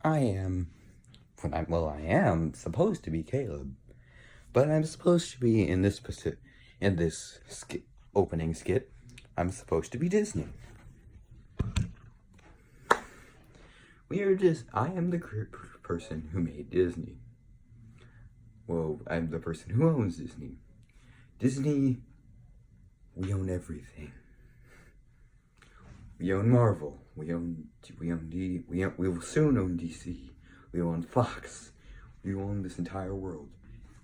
I am, I am supposed to be Caleb, but I'm supposed to be in this opening skit. I'm supposed to be Disney. I am the person who made Disney. Well, I'm the person who owns Disney. Disney, we own everything. We own Marvel. We will soon own DC. We own Fox. We own this entire world.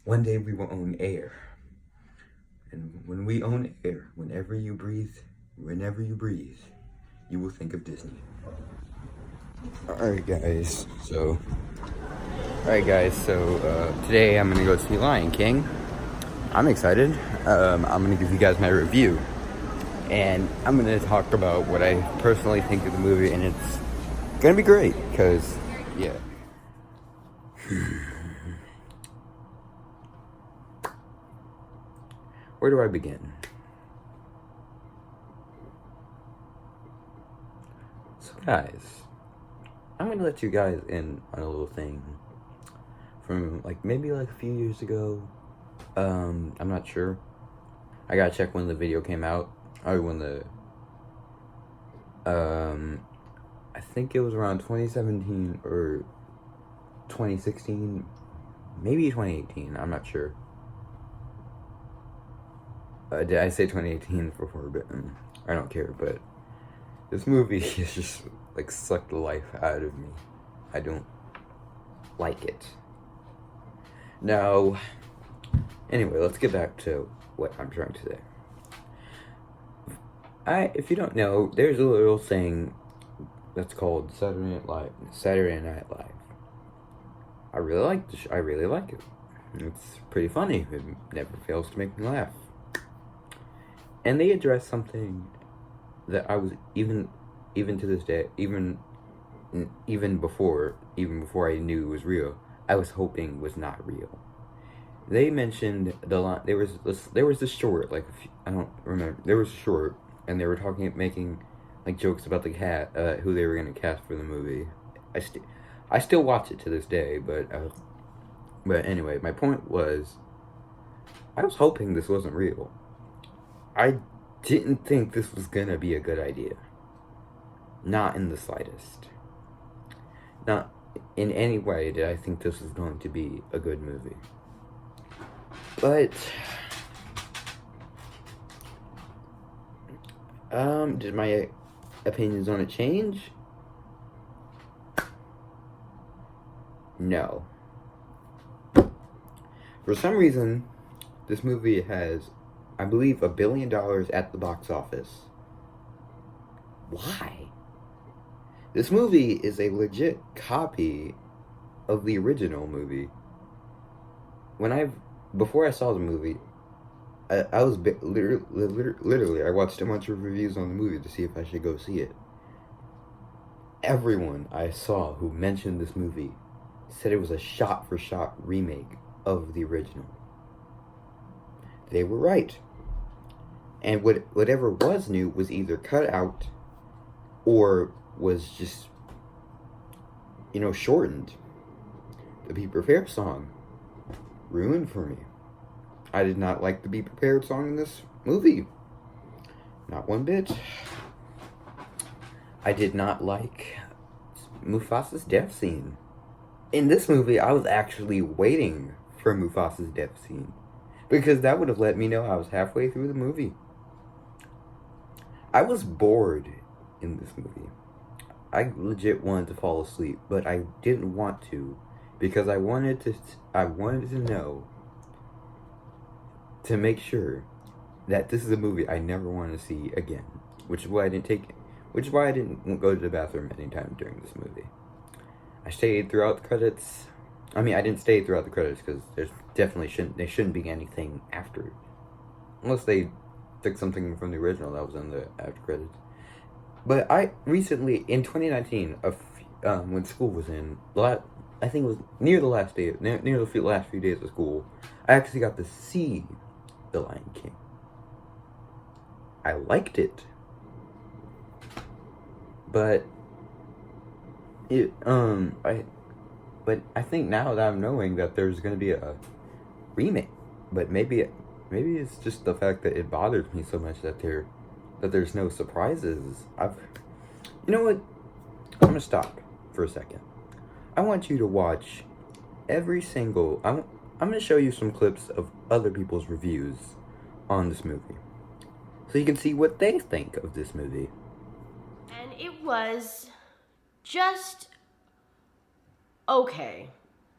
One day we will own air. And when we own air, whenever you breathe, you will think of Disney. Alright guys, so today I'm gonna go see Lion King. I'm excited. I'm gonna give you guys my review. And I'm gonna talk about what I personally think of the movie, and it's gonna be great, because, yeah. Where do I begin? So guys, I'm gonna let you guys in on a little thing from maybe a few years ago. I'm not sure. I gotta check when the video came out. Or when I think it was around 2017 or 2016, maybe 2018, I'm not sure. Did I say 2018 before? But I don't care, but this movie is just sucked the life out of me. I don't like it. Now, anyway, let's get back to what I'm trying to say. If you don't know, there's a little thing that's called Saturday Night Live. I really like it. It's pretty funny. It never fails to make me laugh. And they address something that I was even to this day, even before I knew it was real, I was hoping was not real. They mentioned the line. There was this short, I don't remember. There was a short, and they were making jokes about the cat, who they were gonna cast for the movie. I still watch it to this day, but anyway, my point was, I was hoping this wasn't real. I didn't think this was gonna be a good idea. Not in the slightest. Not in any way did I think this was going to be a good movie. But did my opinions on it change? No. For some reason, this movie has, I believe, $1 billion at the box office. Why? This movie is a legit copy of the original movie. Before I saw the movie, I was literally, I watched a bunch of reviews on the movie to see if I should go see it. Everyone I saw who mentioned this movie said it was a shot-for-shot remake of the original. They were right. And whatever was new was either cut out or was just, shortened. The Be Prepared song ruined for me. I did not like the Be Prepared song in this movie. Not one bit. I did not like Mufasa's death scene. In this movie, I was actually waiting for Mufasa's death scene, because that would have let me know I was halfway through the movie. I was bored in this movie. I legit wanted to fall asleep, but I didn't want to, because I wanted to know, to make sure that this is a movie I never want to see again, which is why I didn't go to the bathroom anytime during this movie. I stayed throughout the credits. I didn't stay throughout the credits because there shouldn't be anything after, unless they took something from the original that was in the after credits. But I recently, in 2019, when school was in, I think it was near the last few days of school, I actually got to see The Lion King. I liked it. But but I think now that I'm knowing that there's gonna be a remake, but maybe it's just the fact that it bothers me so much that there's no surprises. You know what? I'm gonna stop for a second. I want you to watch every single. I'm gonna show you some clips of other people's reviews on this movie, so you can see what they think of this movie. And it was just okay.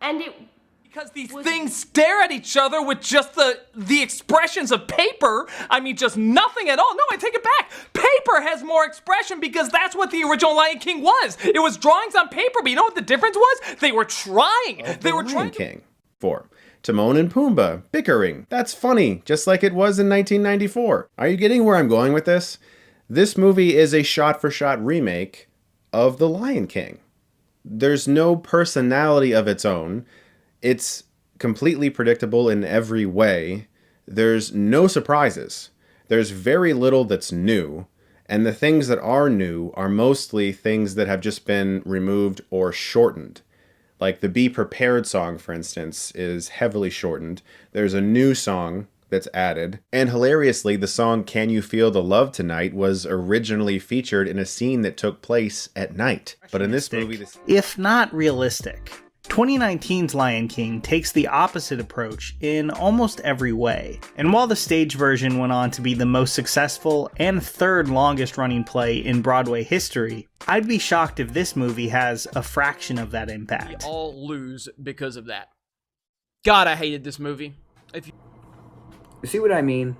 And it because these things stare at each other with just the expressions of paper. I mean, just nothing at all. No, I take it back. Paper has more expression because that's what the original Lion King was. It was drawings on paper, but you know what the difference was? They were trying. They were trying. Lion King. 4. Timon and Pumbaa bickering. That's funny, just like it was in 1994. Are you getting where I'm going with this? This movie is a shot-for-shot remake of The Lion King. There's no personality of its own. It's completely predictable in every way. There's no surprises. There's very little that's new. And the things that are new are mostly things that have just been removed or shortened. Like the Be Prepared song, for instance, is heavily shortened. There's a new song that's added. And hilariously, the song Can You Feel the Love Tonight was originally featured in a scene that took place at night. But in this movie, if not realistic. 2019's Lion King takes the opposite approach in almost every way, and while the stage version went on to be the most successful and third longest running play in Broadway history, I'd be shocked if this movie has a fraction of that impact. We all lose because of that. God, I hated this movie. You see what I mean?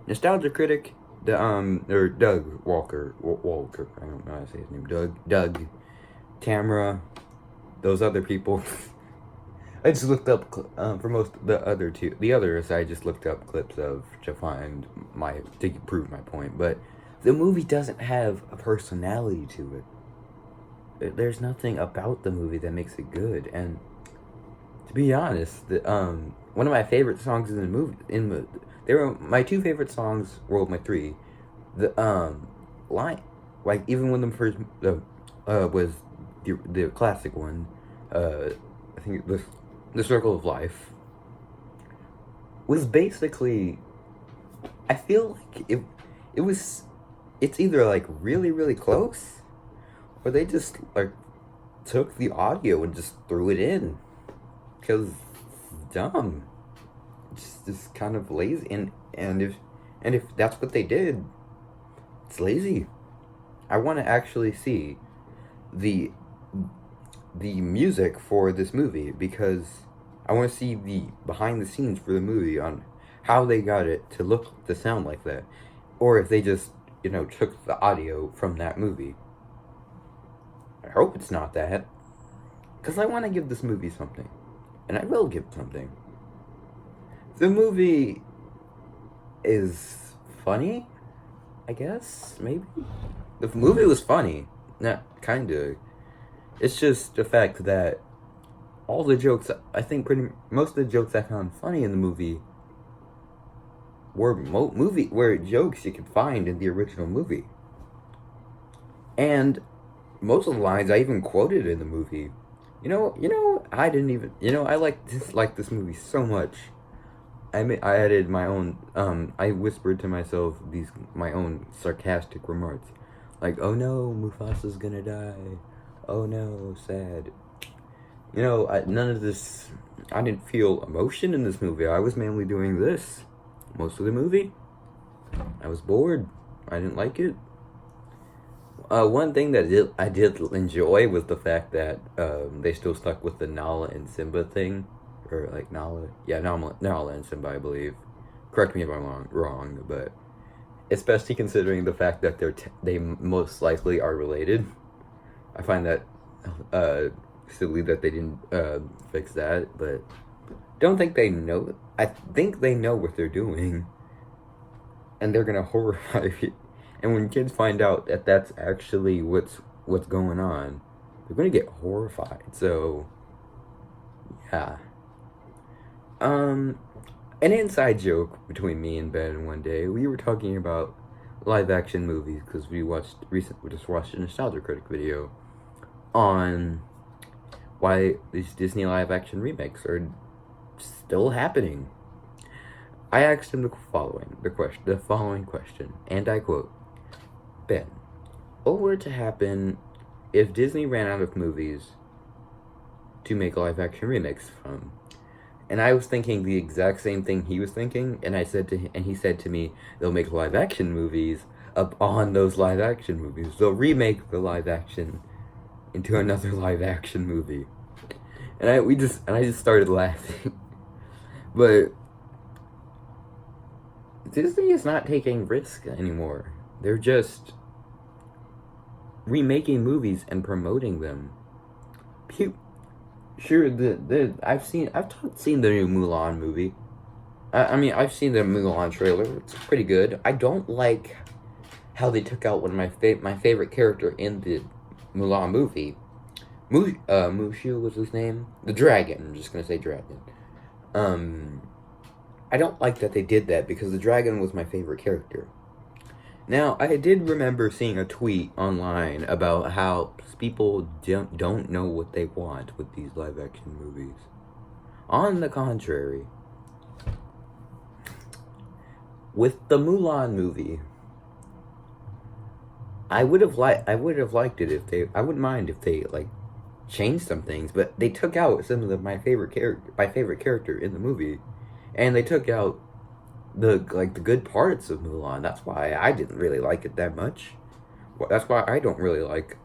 Nostalgia Critic, or Doug Walker, I don't know how to say his name, Doug, Tamara, those other people. I just looked up for most of the other two. The others I just looked up clips of to prove my point. But the movie doesn't have a personality to it. There's nothing about the movie that makes it good. And to be honest, one of my favorite songs in the movie, they were my two favorite songs. Well, my three. The line, like even when the first was the classic one, I think the Circle of Life, was basically, I feel like it's either like really, really close, or they just like took the audio and just threw it in, because it's dumb. It's just kind of lazy, and if that's what they did, it's lazy. I want to actually see the music for this movie, because I want to see the behind the scenes for the movie on how they got it to sound like that, or if they just took the audio from that movie. I hope it's not that, because I want to give this movie something, and I will give something. The movie is funny, I guess, maybe. The movie was funny, not kinda. It's just the fact that all the jokes, I think most of the jokes I found funny in the movie were jokes you could find in the original movie. And most of the lines I even quoted in the movie. I like this movie so much. I added my own, I whispered to myself my own sarcastic remarks. Like, oh no, Mufasa's gonna die. Oh no, sad. None of this, I didn't feel emotion in this movie. I was mainly doing this most of the movie. I was bored. I didn't like it. One thing that I did enjoy was the fact that they still stuck with the Nala and Simba thing. Or like Nala and Simba, I believe. Correct me if I'm wrong, but especially considering the fact that they most likely are related. I find that silly that they didn't fix that, but don't think they know. I think they know what they're doing, and they're gonna horrify you. And when kids find out that that's actually what's going on, they're gonna get horrified. So, yeah. An inside joke between me and Ben one day, we were talking about live action movies because we just watched a Nostalgia Critic video on why these Disney live action remakes are still happening. I asked him the following question, and I quote, Ben, what were to happen if Disney ran out of movies to make live action remakes from? And I was thinking the exact same thing he was thinking, and he said to me, they'll make live action movies up on those live action movies. They'll remake the live action into another live action movie. And I just started laughing. But Disney is not taking risks anymore. They're just remaking movies and promoting them. Sure, I've seen the new Mulan movie. I've seen the Mulan trailer. It's pretty good. I don't like how they took out one of my favorite character in the Mulan movie. Mushu was his name. The dragon. I'm just gonna say dragon. I don't like that they did that because the dragon was my favorite character. Now, I did remember seeing a tweet online about how people don't know what they want with these live-action movies. On the contrary, with the Mulan movie, I would have liked it if they. I wouldn't mind if they changed some things, but they took out some of my favorite character in the movie, and they took out the good parts of Mulan. That's why I didn't really like it that much. That's why I don't really like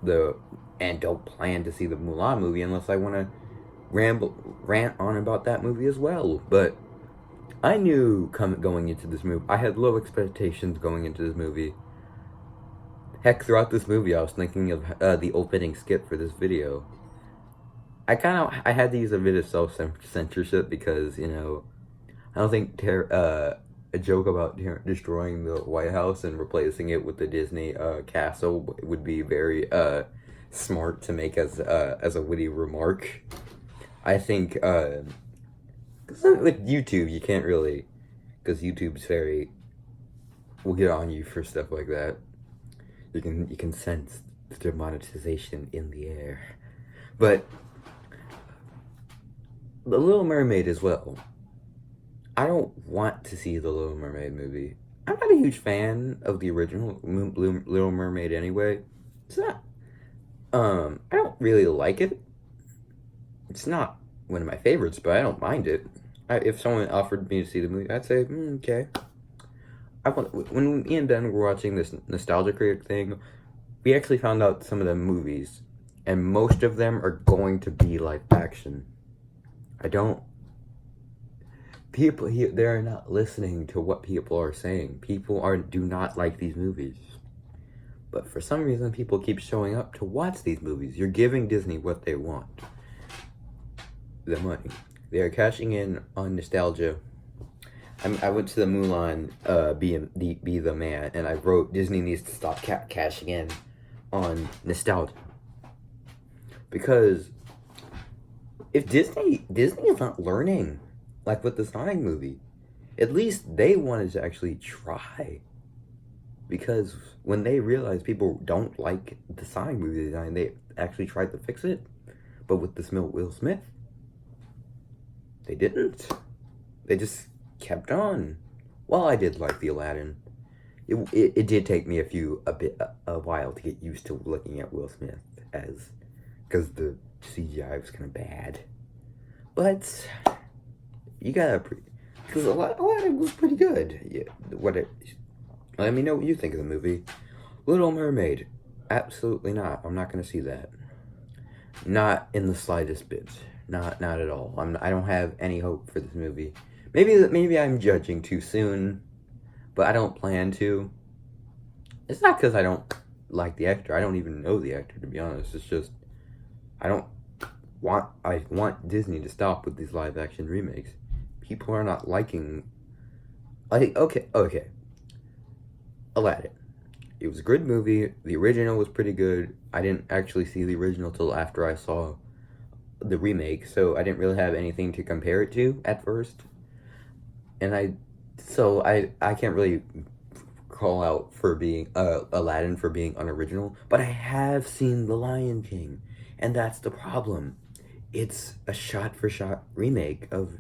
and don't plan to see the Mulan movie unless I want to rant on about that movie as well. But I knew going into this movie, I had low expectations going into this movie. Heck, throughout this movie, I was thinking of the opening skit for this video. I had to use a bit of self-censorship because, I don't think a joke about destroying the White House and replacing it with the Disney castle would be very smart to make as a witty remark. I think, 'cause with YouTube, you can't really, because YouTube's will get on you for stuff like that. You can sense the demonetization in the air. But The Little Mermaid as well. I don't want to see the Little Mermaid movie. I'm not a huge fan of the original Little Mermaid anyway. It's not. I don't really like it. It's not one of my favorites, but I don't mind it. If someone offered me to see the movie, I'd say, okay. When me and Ben were watching this Nostalgia Critic thing, we actually found out some of the movies, and most of them are going to be live action. People here, they're not listening to what people are saying. People do not like these movies. But for some reason, people keep showing up to watch these movies. You're giving Disney what they want. The money. They are cashing in on nostalgia. I went to the Mulan Be the Man, and I wrote, Disney needs to stop cashing in on nostalgia. Because if Disney is not learning, like with the Sonic movie, at least they wanted to actually try. Because when they realized people don't like the Sonic movie design, they actually tried to fix it. But with this Will Smith, they didn't. They just kept on. Well, I did like the Aladdin. It did take me a while to get used to looking at Will Smith because the CGI was kind of bad. But you gotta because Aladdin was pretty good. Yeah, let me know what you think of the movie. Little Mermaid, absolutely not. I'm not gonna see that. Not in the slightest bit. Not at all. I don't have any hope for this movie. Maybe I'm judging too soon, but I don't plan to. It's not because I don't like the actor. I don't even know the actor, to be honest. It's just I want Disney to stop with these live action remakes. People are not liking. Okay. Aladdin. It was a good movie. The original was pretty good. I didn't actually see the original till after I saw the remake, so I didn't really have anything to compare it to at first. And I can't really call out for being Aladdin for being unoriginal, but I have seen The Lion King, and that's the problem. it's a shot-for-shot remake of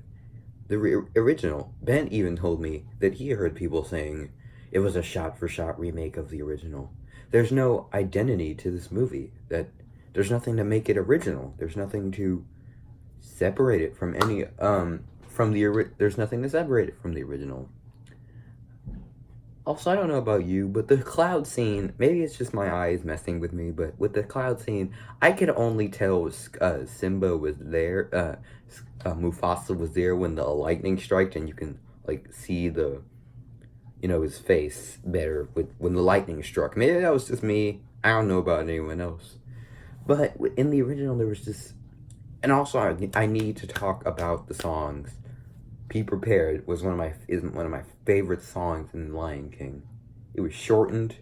the original. Ben even told me that he heard people saying it was a shot-for-shot remake of the original. There's no identity to this movie. That there's nothing to make it original. There's nothing to separate it from any there's nothing to separate it from the original. Also, I don't know about you, but the cloud scene, maybe it's just my eyes messing with me, but with the cloud scene, I could only tell Simba was there, Mufasa was there when the lightning struck, and you can, like, see the, his face better when the lightning struck. Maybe that was just me. I don't know about anyone else. But in the original, there was just... And also, I need to talk about the songs. Be Prepared is one of my favorite songs in Lion King. It was shortened,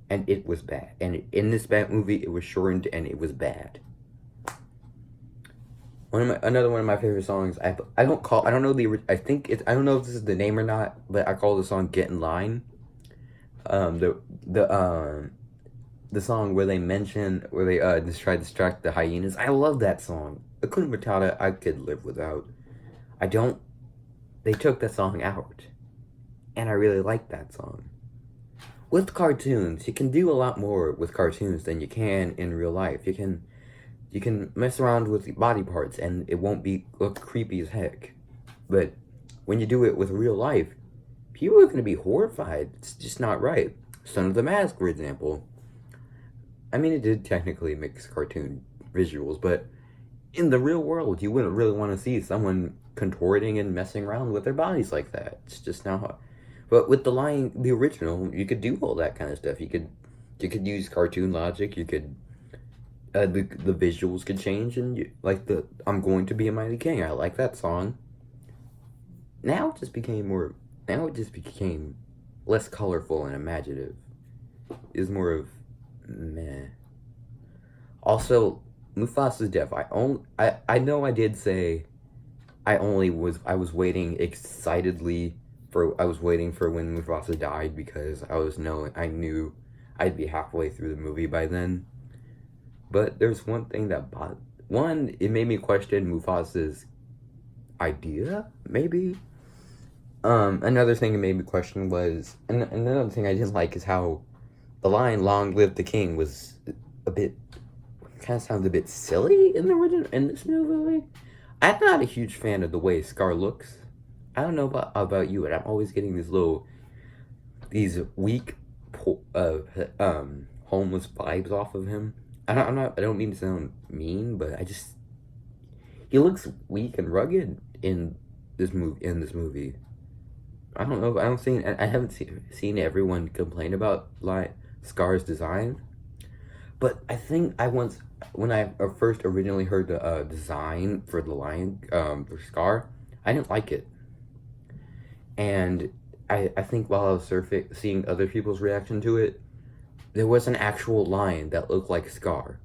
and it was bad. And in this bad movie, it was shortened, and it was bad. Another one of my favorite songs. I don't know if this is the name or not, but I call the song "Get in Line." The song where they just try to distract the hyenas. I love that song. Hakuna Matata, I could live without. They took that song out, and I really like that song. With cartoons, you can do a lot more with cartoons than you can in real life. You can mess around with body parts, and it won't look creepy as heck. But when you do it with real life, people are going to be horrified. It's just not right. Son of the Mask, for example. I mean, it did technically mix cartoon visuals, but in the real world, you wouldn't really want to see someone contorting and messing around with their bodies like that. It's just not how... But with the original, you could do all that kind of stuff. You could use cartoon logic. You could... the visuals could change, and I'm Going to Be a Mighty King. I like that song. Now it just became less colorful and imaginative. It's more of meh. Also, Mufasa's death. I know I did say I was waiting excitedly I was waiting for when Mufasa died, because I knew I'd be halfway through the movie by then. But there's one thing it made me question Mufasa's idea, maybe. Another thing it made me question was, and another thing I didn't like is how the line "Long live the king" was kind of sounds a bit silly in this new movie. I'm not a huge fan of the way Scar looks. I don't know about you, but I'm always getting these weak, homeless vibes off of him. I don't mean to sound mean, but he looks weak and rugged in this movie. I don't know. I haven't seen everyone complain about Scar's design, but I think when I first originally heard the design for for Scar, I didn't like it. And I think while I was seeing other people's reaction to it, there was an actual lion that looked like Scar.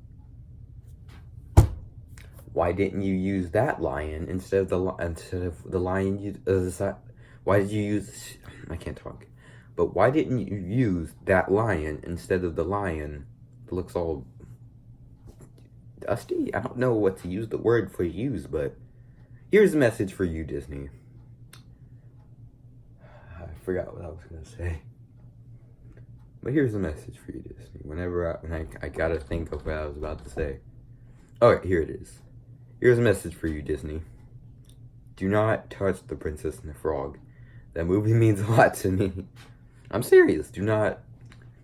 Why didn't you use that lion instead of the lion why did you use... I can't talk. But why didn't you use that lion instead of the lion that looks all dusty? I don't know what to use the word for but here's a message for you, Disney. I forgot what I was going to say. But here's a message for you, Disney. When I gotta think of what I was about to say. Alright, here it is. Here's a message for you, Disney. Do not touch The Princess and the Frog. That movie means a lot to me. I'm serious. Do not.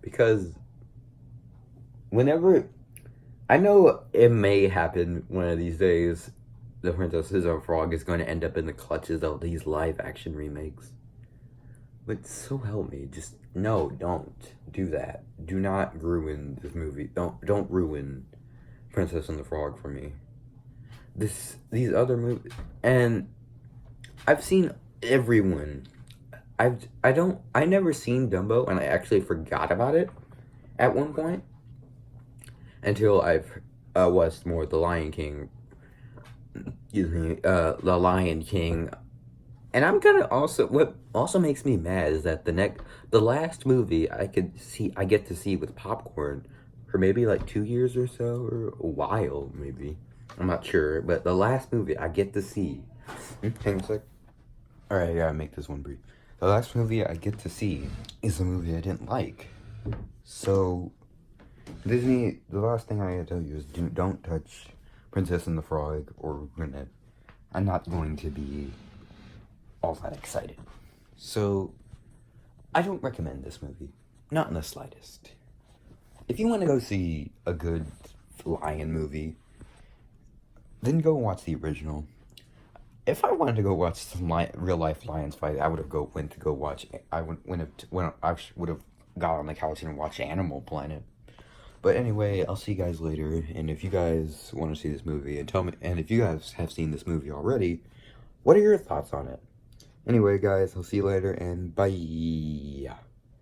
Because whenever... I know it may happen one of these days. The Princess and the Frog is going to end up in the clutches of these live-action remakes. But so help me. Just, no, don't do that. Do not ruin this movie. Don't ruin Princess and the Frog for me. These other movies... And I've seen everyone... I never seen Dumbo, and I actually forgot about it at one point until I've watched more The Lion King. The Lion King, and I'm gonna also. What also makes me mad is that the last movie I get to see with popcorn for maybe like 2 years or so, or a while maybe, I'm not sure, but the last movie I get to see. Hang on a sec. Alright, I gotta make this one brief. The last movie I get to see is a movie I didn't like. So, Disney, the last thing I gotta tell you is don't touch Princess and the Frog, or I'm not going to be all that excited. So, I don't recommend this movie. Not in the slightest. If you want to go see a good lion movie, then go watch the original. If I wanted to go watch some real life lions fight, I would have went to go watch. I would have got on the couch and watched Animal Planet. But anyway, I'll see you guys later. And if you guys want to see this movie, and tell me, and if you guys have seen this movie already, what are your thoughts on it? Anyway, guys, I'll see you later, and bye.